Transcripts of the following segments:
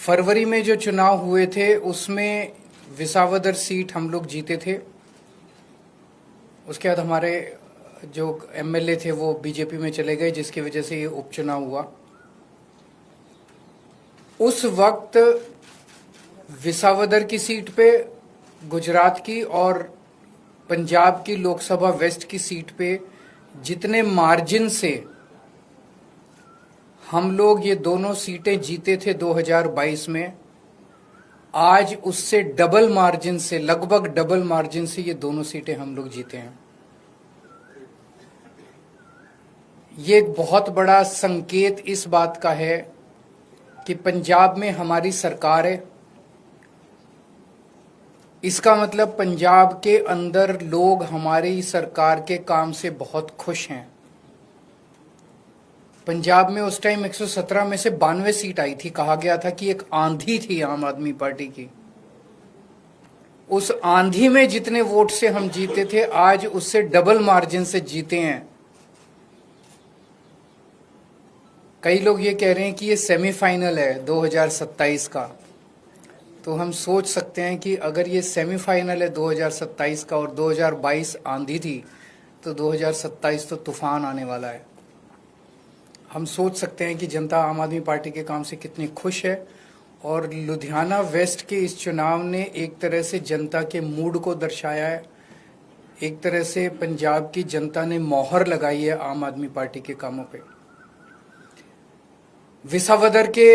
फरवरी में जो चुनाव हुए थे उसमें विसावदर सीट हम लोग जीते थे। उसके बाद हमारे जो एमएलए थे वो बीजेपी में चले गए, जिसकी वजह से ये उपचुनाव हुआ। उस वक्त विसावदर की सीट पे, गुजरात की और पंजाब की लोकसभा वेस्ट की सीट पे जितने मार्जिन से हम लोग ये दोनों सीटें जीते थे 2022 में, आज उससे डबल मार्जिन से, लगभग डबल मार्जिन से ये दोनों सीटें हम लोग जीते हैं। ये एक बहुत बड़ा संकेत इस बात का है कि पंजाब में हमारी सरकार है। इसका मतलब पंजाब के अंदर लोग हमारी सरकार के काम से बहुत खुश हैं। पंजाब में उस टाइम 117 में से 92 सीट आई थी। कहा गया था कि एक आंधी थी आम आदमी पार्टी की। उस आंधी में जितने वोट से हम जीते थे, आज उससे डबल मार्जिन से जीते हैं। कई लोग ये कह रहे हैं कि ये सेमीफाइनल है 2027 का। तो हम सोच सकते हैं कि अगर ये सेमीफाइनल है 2027 का और 2022 आंधी थी, तो 2027 तो तूफान आने वाला है। हम सोच सकते हैं कि जनता आम आदमी पार्टी के काम से कितनी खुश है। और लुधियाना वेस्ट के इस चुनाव ने एक तरह से जनता के मूड को दर्शाया है। एक तरह से पंजाब की जनता ने मोहर लगाई है आम आदमी पार्टी के कामों पे। विसावदर के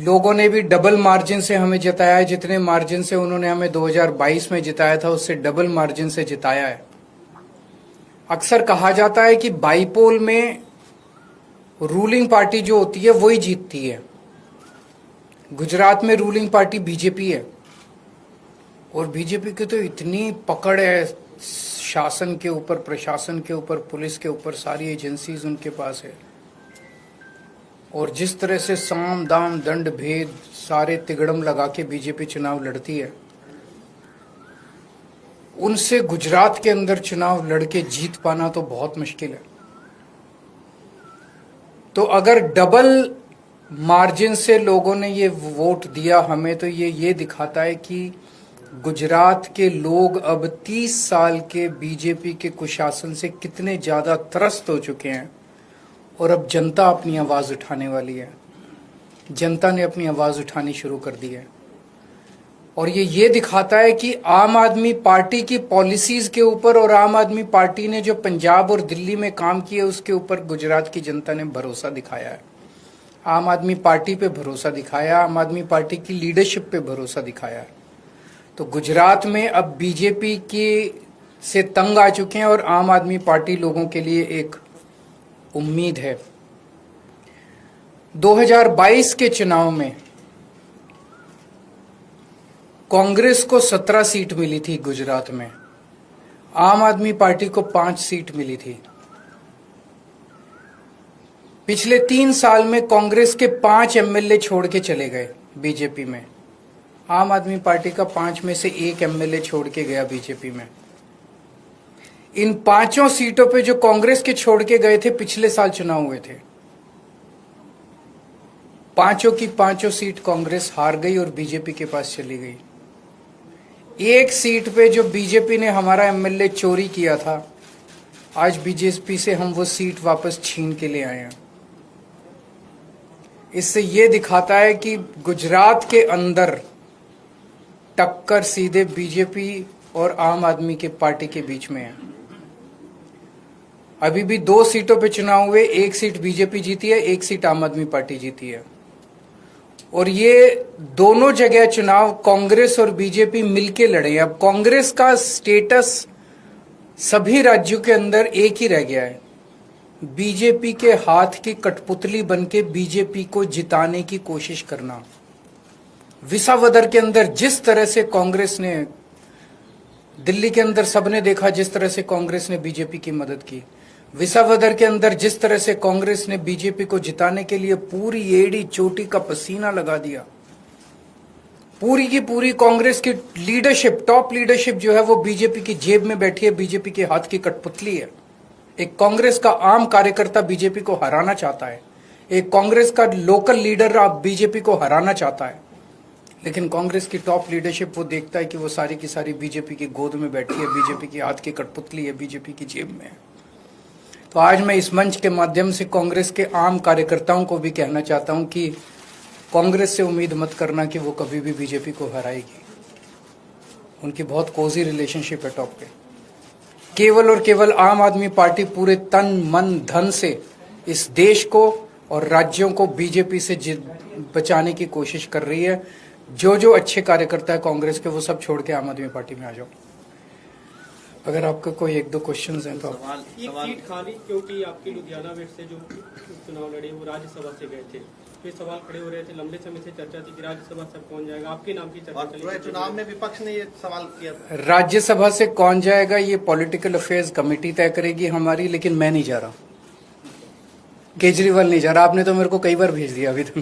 लोगों ने भी डबल मार्जिन से हमें जिताया है। जितने मार्जिन से उन्होंने हमें 2022 में जिताया था, उससे डबल मार्जिन से जिताया है। अक्सर कहा जाता है कि बाईपोल में रूलिंग पार्टी जो होती है वही जीतती है। गुजरात में रूलिंग पार्टी बीजेपी है और बीजेपी की तो इतनी पकड़ है शासन के ऊपर, प्रशासन के ऊपर, पुलिस के ऊपर, सारी एजेंसीज उनके पास है। और जिस तरह से साम दाम दंड भेद सारे तिगड़म लगा के बीजेपी चुनाव लड़ती है, उनसे गुजरात के अंदर चुनाव लड़के जीत पाना तो बहुत मुश्किल है। तो अगर डबल मार्जिन से लोगों ने ये वोट दिया हमें, तो ये दिखाता है कि गुजरात के लोग अब 30 साल के बीजेपी के कुशासन से कितने ज्यादा त्रस्त हो चुके हैं। और अब जनता अपनी आवाज उठाने वाली है। जनता ने अपनी आवाज उठानी शुरू कर दी है। और ये दिखाता है कि आम आदमी पार्टी की पॉलिसीज के ऊपर और आम आदमी पार्टी ने जो पंजाब और दिल्ली में काम किए उसके ऊपर गुजरात की जनता ने भरोसा दिखाया है। आम आदमी पार्टी पे भरोसा दिखाया, आम आदमी पार्टी की लीडरशिप पे भरोसा दिखाया है। तो गुजरात में अब बीजेपी की से तंग आ चुके हैं और आम आदमी पार्टी लोगों के लिए एक उम्मीद है। 2022 के चुनाव में कांग्रेस को 17 सीट मिली थी गुजरात में, आम आदमी पार्टी को 5 सीट मिली थी। पिछले 3 साल में कांग्रेस के 5 एमएलए छोड़ के चले गए बीजेपी में। आम आदमी पार्टी का 5 में से 1 एमएलए छोड़ के गया बीजेपी में। इन 5 सीटों पे जो कांग्रेस के छोड़ के गए थे, पिछले साल चुनाव हुए थे, 5 की 5 सीट कांग्रेस हार गई और बीजेपी के पास चली गई। एक सीट पे जो बीजेपी ने हमारा एमएलए चोरी किया था, आज बीजेपी से हम वो सीट वापस छीन के ले आए हैं। इससे ये दिखाता है कि गुजरात के अंदर टक्कर सीधे बीजेपी और आम आदमी के पार्टी के बीच में है। अभी भी 2 सीटों पे चुनाव हुए, 1 सीट बीजेपी जीती है, 1 सीट आम आदमी पार्टी जीती है। और ये दोनों जगह चुनाव कांग्रेस और बीजेपी मिलके लड़े। अब कांग्रेस का स्टेटस सभी राज्यों के अंदर एक ही रह गया है, बीजेपी के हाथ की कठपुतली बनके बीजेपी को जिताने की कोशिश करना। विसावदर के अंदर जिस तरह से कांग्रेस ने, दिल्ली के अंदर सबने देखा जिस तरह से कांग्रेस ने बीजेपी की मदद की। विसावदर के अंदर जिस तरह से कांग्रेस ने बीजेपी को जिताने के लिए पूरी एड़ी चोटी का पसीना लगा दिया। पूरी की पूरी कांग्रेस की लीडरशिप, टॉप लीडरशिप जो है वो बीजेपी की जेब में बैठी है, बीजेपी के हाथ की कठपुतली है। एक कांग्रेस का आम कार्यकर्ता बीजेपी को हराना चाहता है, एक कांग्रेस का लोकल लीडर अब बीजेपी को हराना चाहता है, लेकिन कांग्रेस की टॉप लीडरशिप वो देखता है कि वो सारी की सारी बीजेपी की गोद में बैठी है, बीजेपी की हाथ की कठपुतली है, बीजेपी की जेब में है। तो आज मैं इस मंच के माध्यम से कांग्रेस के आम कार्यकर्ताओं को भी कहना चाहता हूं कि कांग्रेस से उम्मीद मत करना कि वो कभी भी बीजेपी को हराएगी। उनकी बहुत कोजी रिलेशनशिप है टॉप पे। केवल और केवल आम आदमी पार्टी पूरे तन मन धन से इस देश को और राज्यों को बीजेपी से बचाने की कोशिश कर रही है। जो अच्छे कार्यकर्ता है कांग्रेस के वो सब छोड़ के आम आदमी पार्टी में आ जाओ। अगर आपका कोई एक दो क्वेश्चंस हैं तो सवाल सीट खाली क्योंकि आपके लुधियाना वेस्ट से जो चुनाव लड़े वो राज्यसभा से गए थे, तो सवाल खड़े हो रहे थे, लंबे समय से चर्चा थी कि राज्यसभा से कौन जाएगा, आपके नाम की चर्चा चली। चुनाव में विपक्ष ने ये सवाल किया। राज्यसभा से कौन जाएगा ये पॉलिटिकल अफेयर्स कमेटी तय करेगी हमारी, लेकिन मैं नहीं जा रहा, केजरीवाल नहीं जा रहा। आपने तो मेरे को कई बार भेज दिया अभी तक।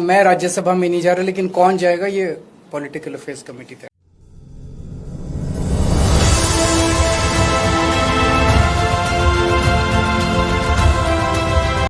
मैं राज्यसभा में नहीं जा रहा, लेकिन कौन जाएगा ये पॉलिटिकल अफेयर्स कमेटी तय